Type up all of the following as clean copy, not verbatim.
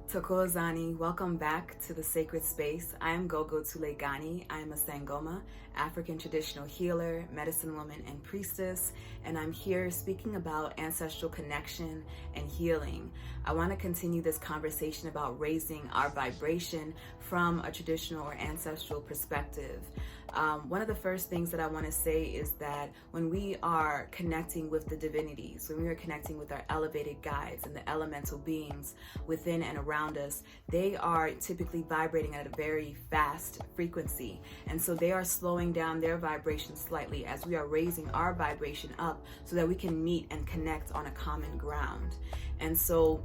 Tokozani, welcome back to the sacred space. I am Gogo Thule Ngane. I am a Sangoma, African traditional healer, medicine woman, and priestess, and I'm here speaking about ancestral connection and healing. I want to continue this conversation about raising our vibration from a traditional or ancestral perspective. One of the first things that I want to say is that when we are connecting with the divinities, when we are connecting with our elevated guides and the elemental beings within and around us, they are typically vibrating at a very fast frequency. And so they are slowing down their vibration slightly as we are raising our vibration up so that we can meet and connect on a common ground. And so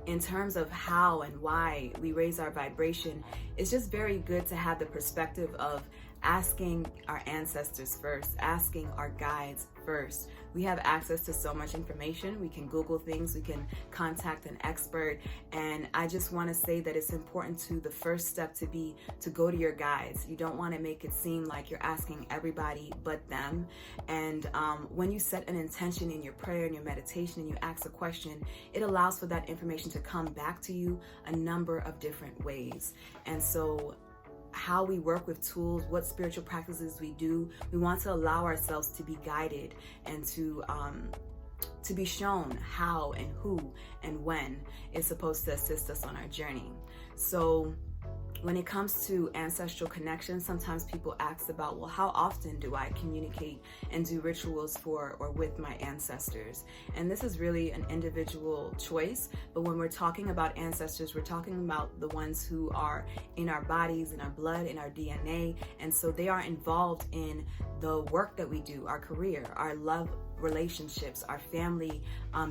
in terms of how and why we raise our vibration, it's just very good to have the perspective of asking our ancestors first, asking our guides first. We have access to so much information. We can Google things, we can contact an expert, and I just want to say that it's important to the first step to be to go to your guides. You don't want to make it seem like you're asking everybody but them. And when you set an intention in your prayer and your meditation and you ask a question, it allows for that information to come back to you a number of different ways. And so how we work with tools, what spiritual practices we do, we want to allow ourselves to be guided and to be shown how and who and when is supposed to assist us on our journey. So when it comes to ancestral connection, sometimes people ask about, well, how often do I communicate and do rituals for or with my ancestors? And this is really an individual choice. But when we're talking about ancestors, we're talking about the ones who are in our bodies, in our blood, in our DNA. And so they are involved in the work that we do, our career, our love relationships, our family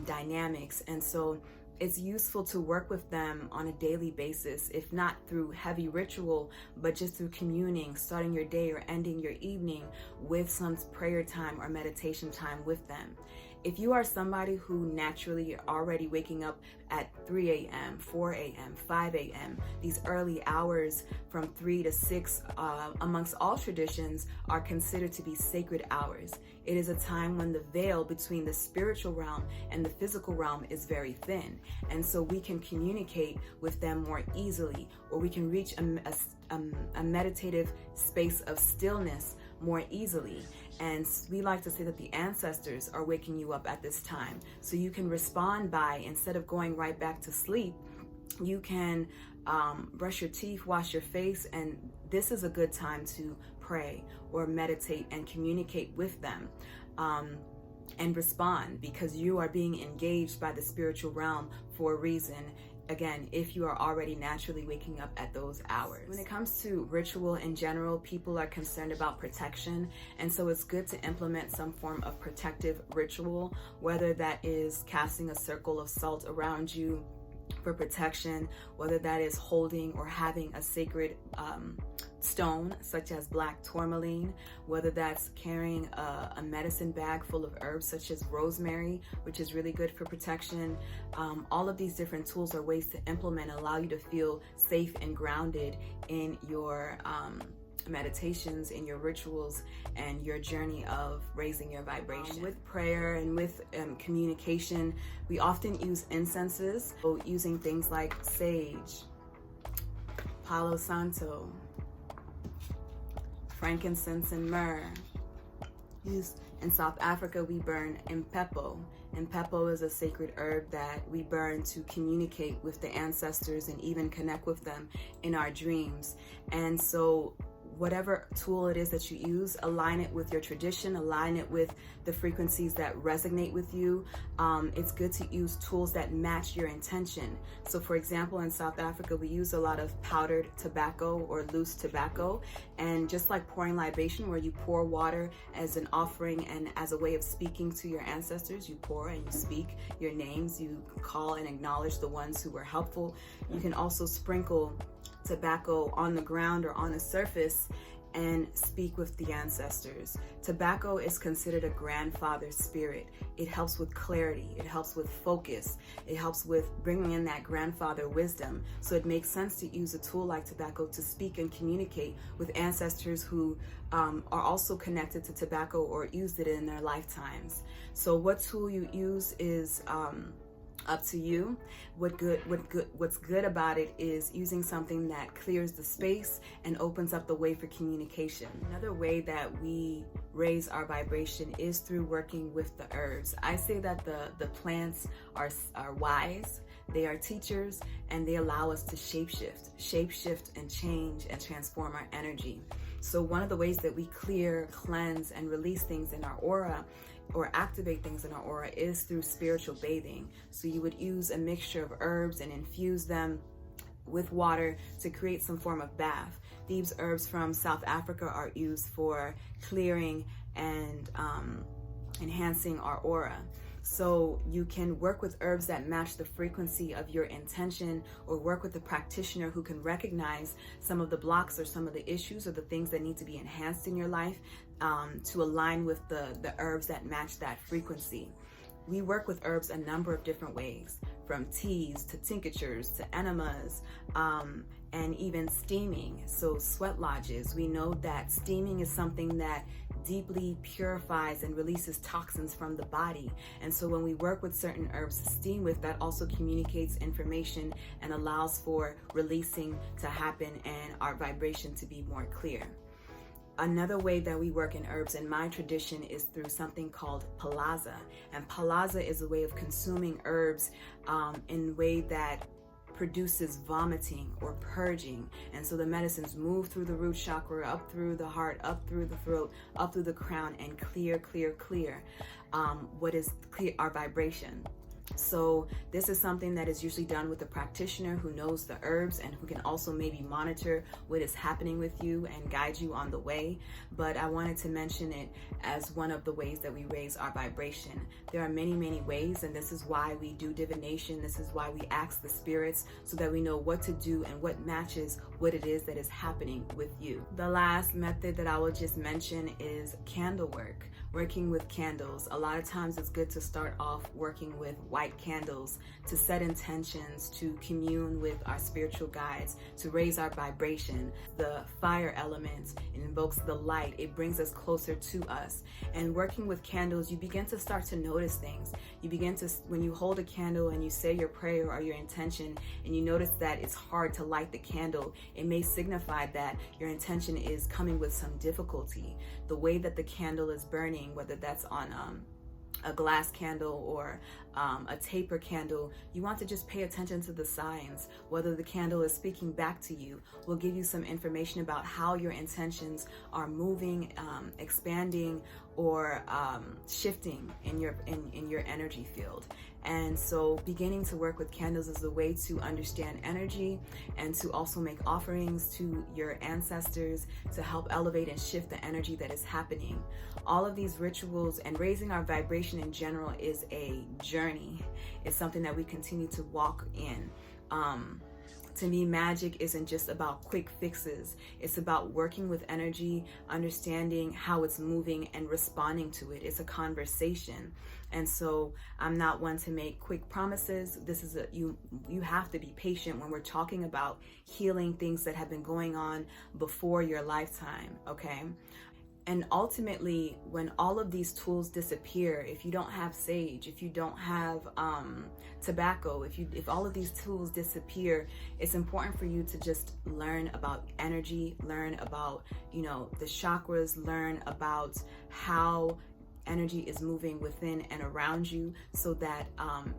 dynamics. And so it's useful to work with them on a daily basis, if not through heavy ritual, but just through communing, starting your day or ending your evening with some prayer time or meditation time with them. If you are somebody who naturally are already waking up at 3 a.m., 4 a.m., 5 a.m., these early hours from 3 to 6 amongst all traditions are considered to be sacred hours. It is a time when the veil between the spiritual realm and the physical realm is very thin. And so we can communicate with them more easily, or we can reach a meditative space of stillness more easily. And we like to say that the ancestors are waking you up at this time. So you can respond by, instead of going right back to sleep, you can brush your teeth, wash your face, and this is a good time to pray or meditate and communicate with them. And respond, because you are being engaged by the spiritual realm for a reason. Again, if you are already naturally waking up at those hours. When it comes to ritual in general, people are concerned about protection. And so it's good to implement some form of protective ritual, whether that is casting a circle of salt around you for protection, whether that is holding or having a sacred stone such as black tourmaline, whether that's carrying a medicine bag full of herbs such as rosemary, which is really good for protection. All of these different tools are ways to implement and allow you to feel safe and grounded in your meditations, in your rituals, and your journey of raising your vibration. With prayer and with communication, we often use incenses, so using things like sage, Palo Santo, frankincense, and myrrh. In South Africa, we burn impepo. Impepo is a sacred herb that we burn to communicate with the ancestors and even connect with them in our dreams. And so whatever tool it is that you use, align it with your tradition, align it with the frequencies that resonate with you. It's good to use tools that match your intention. So for example, in South Africa, we use a lot of powdered tobacco or loose tobacco. And just like pouring libation, where you pour water as an offering and as a way of speaking to your ancestors, you pour and you speak your names, you call and acknowledge the ones who were helpful. You can also sprinkle tobacco on the ground or on a surface and speak with the ancestors. Tobacco is considered a grandfather spirit. It helps with clarity, it helps with focus, it helps with bringing in that grandfather wisdom. So it makes sense to use a tool like tobacco to speak and communicate with ancestors who are also connected to tobacco or used it in their lifetimes. So what tool you use is up to you. What's good about it is using something that clears the space and opens up the way for communication. Another way that we raise our vibration is through working with the herbs. I say that the plants are wise, they are teachers, and they allow us to shapeshift and change and transform our energy. So one of the ways that we clear, cleanse, and release things in our aura or activate things in our aura is through spiritual bathing. So you would use a mixture of herbs and infuse them with water to create some form of bath. These herbs from South Africa are used for clearing and enhancing our aura. So you can work with herbs that match the frequency of your intention, or work with a practitioner who can recognize some of the blocks or some of the issues or the things that need to be enhanced in your life to align with the herbs that match that frequency. We work with herbs a number of different ways, from teas to tinctures to enemas, and even steaming. So sweat lodges, we know that steaming is something that deeply purifies and releases toxins from the body. And so when we work with certain herbs to steam with, that also communicates information and allows for releasing to happen and our vibration to be more clear. Another way that we work in herbs in my tradition is through something called palaza. And palaza is a way of consuming herbs in a way that produces vomiting or purging. And so the medicines move through the root chakra, up through the heart, up through the throat, up through the crown, and clear our vibration. So this is something that is usually done with a practitioner who knows the herbs and who can also maybe monitor what is happening with you and guide you on the way. But I wanted to mention it as one of the ways that we raise our vibration. There are many, many ways, and this is why we do divination. This is why we ask the spirits so that we know what to do and what matches what it is that is happening with you. The last method that I will just mention is candle work. Working with candles. A lot of times it's good to start off working with white candles to set intentions, to commune with our spiritual guides, to raise our vibration. The fire element, it invokes the light, it brings us closer to us. And working with candles, you begin to start to notice things. You begin to, when you hold a candle and you say your prayer or your intention, and you notice that it's hard to light the candle, it may signify that your intention is coming with some difficulty. The way that the candle is burning, whether that's on a glass candle or a taper candle, you want to just pay attention to the signs. Whether the candle is speaking back to you will give you some information about how your intentions are moving, expanding, or shifting in your energy field. And so beginning to work with candles is a way to understand energy and to also make offerings to your ancestors to help elevate and shift the energy that is happening. All of these rituals and raising our vibration in general is a journey. It's something that we continue to walk in. To me, magic isn't just about quick fixes. It's about working with energy, understanding how it's moving and responding to it. It's a conversation. And so I'm not one to make quick promises. This is you have to be patient when we're talking about healing things that have been going on before your lifetime, okay? And ultimately, when all of these tools disappear, if you don't have sage, if you don't have tobacco, if all of these tools disappear, it's important for you to just learn about energy, learn about, the chakras, learn about how energy is moving within and around you, so that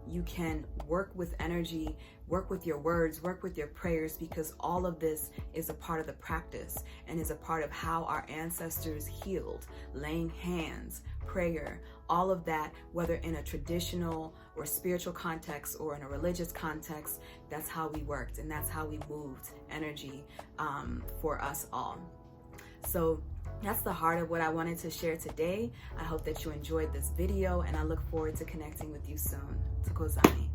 you can work with energy, work with your words, work with your prayers, because all of this is a part of the practice and is a part of how our ancestors healed. Laying hands, prayer, all of that, whether in a traditional or spiritual context or in a religious context, that's how we worked and that's how we moved energy for us all. So that's the heart of what I wanted to share today. I hope that you enjoyed this video, and I look forward to connecting with you soon. Thokozani.